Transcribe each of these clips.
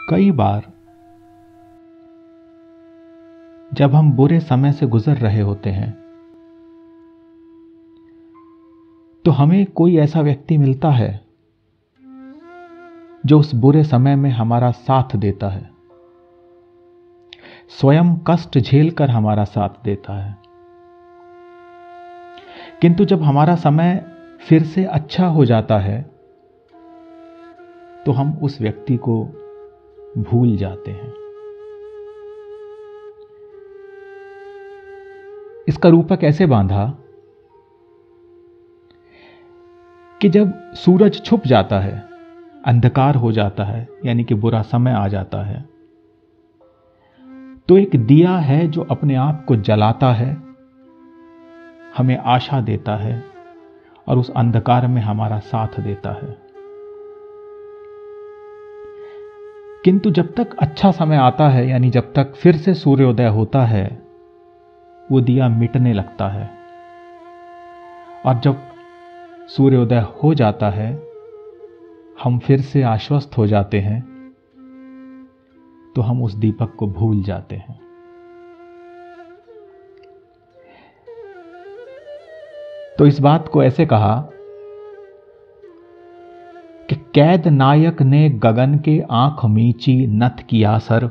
कई बार जब हम बुरे समय से गुजर रहे होते हैं तो हमें कोई ऐसा व्यक्ति मिलता है जो उस बुरे समय में हमारा साथ देता है, स्वयं कष्ट झेलकर हमारा साथ देता है। किंतु जब हमारा समय फिर से अच्छा हो जाता है तो हम उस व्यक्ति को भूल जाते हैं। इसका रूपक ऐसे बांधा कि जब सूरज छुप जाता है, अंधकार हो जाता है, यानी कि बुरा समय आ जाता है, तो एक दिया है जो अपने आप को जलाता है, हमें आशा देता है और उस अंधकार में हमारा साथ देता है। किंतु जब तक अच्छा समय आता है, यानी जब तक फिर से सूर्योदय होता है, वो दिया मिटने लगता है और जब सूर्योदय हो जाता है हम फिर से आश्वस्त हो जाते हैं तो हम उस दीपक को भूल जाते हैं। तो इस बात को ऐसे कहा कि कैद नायक ने गगन के आंख मीची नथ किया सर,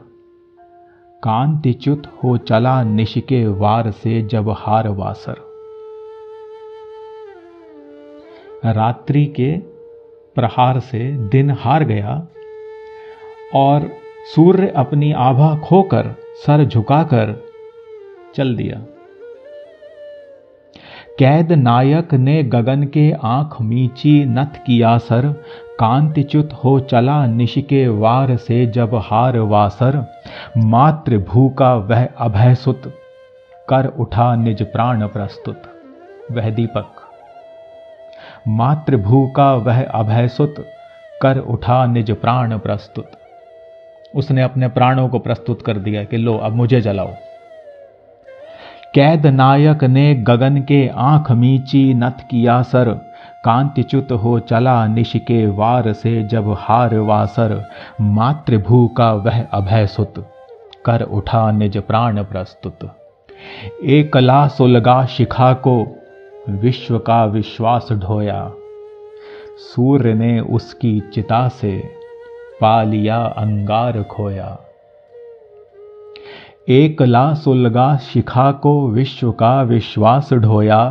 कांतिच्युत हो चला निश के वार से जब हार वासर। रात्रि के प्रहार से दिन हार गया और सूर्य अपनी आभा खोकर सर झुकाकर चल दिया। कैद नायक ने गगन के आंख मीची नथ किया सर, कांतिच्युत हो चला निश के वार से जब हार वासर। मातृभू का वह अभय सुत, कर उठा निज प्राण प्रस्तुत। वह दीपक, मातृभू का वह अभय सुत, कर उठा निज प्राण प्रस्तुत। उसने अपने प्राणों को प्रस्तुत कर दिया कि लो अब मुझे जलाओ। कैद नायक ने गगन के आंख मीची नथ किया सर, कांतिच्युत हो चला निश के वार से जब हार वासर। मातृभू का वह अभय सुत, कर उठा निज प्राण प्रस्तुत। एकला सुलगा शिखा को विश्व का विश्वास ढोया, सूर्य ने उसकी चिता से पा लिया अंगार खोया। एकला सुलगा शिखा को विश्व का विश्वास ढोया,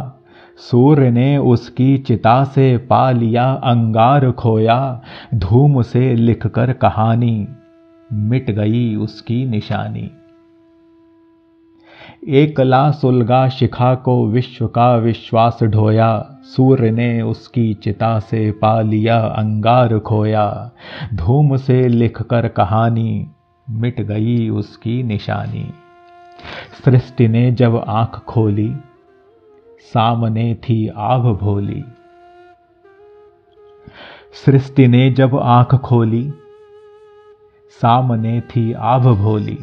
सूर्य ने उसकी चिता से पा लिया अंगार खोया। धूम से लिखकर कहानी मिट गई उसकी निशानी। एकला सुलगा शिखा को विश्व का विश्वास ढोया, सूर्य ने उसकी चिता से पा लिया अंगार खोया। धूम से लिखकर कहानी मिट गई उसकी निशानी। सृष्टि ने जब आंख खोली, सामने थी आभ भोली। सृष्टि ने जब आंख खोली, सामने थी आभ भोली।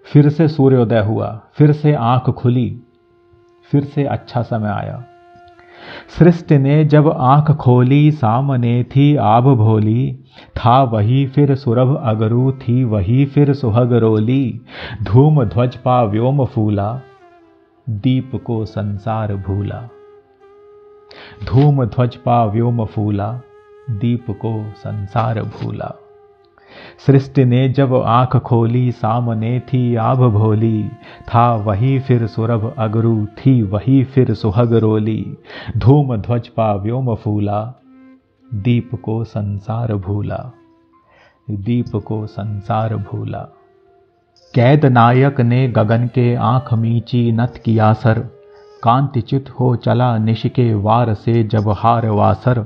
फिर से सूर्योदय हुआ, फिर से आंख खुली, फिर से अच्छा समय आया। सृष्टि ने जब आंख खोली, सामने थी आभ भोली। था वही फिर सुरभ अगरू, थी वही फिर सुहग रोली। धूम ध्वज पा व्योम फूला, दीप को संसार भूला। धूम ध्वज पा व्योम फूला, दीप को संसार भूला। सृष्टि ने जब आंख खोली, सामने थी आभ भोली। था वही फिर सुरभ अगरू, थी वही फिर सुहग रोली। धूम ध्वज पा व्योम फूला, दीप को संसार भूला। दीप को संसार भूला। कैद नायक ने गगन के आंख मीची नथ किया सर, कांतिच्युत हो चला निश के वार से जब हार वासर।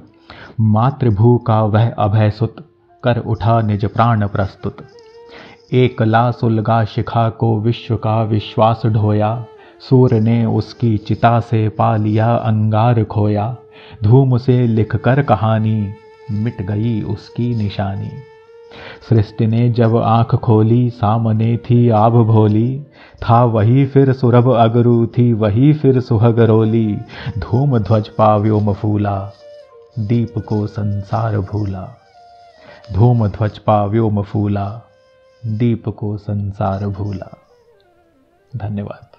मातृभू का वह अभय सुत, कर उठा निज प्राण प्रस्तुत। एकला सुलगा शिखा को विश्व का विश्वास ढोया, सूर्य ने उसकी चिता से पा लिया अंगार खोया। धूम से लिखकर कहानी मिट गई उसकी निशानी। सृष्टि ने जब आंख खोली, सामने थी आभ भोली। था वही फिर सुरभ अगरू, थी वही फिर सुहग रोली। धूम ध्वज पा व्योम फूला, दीप को संसार भूला। धूम ध्वज पा व्योम फूला, दीप को संसार भूला। धन्यवाद।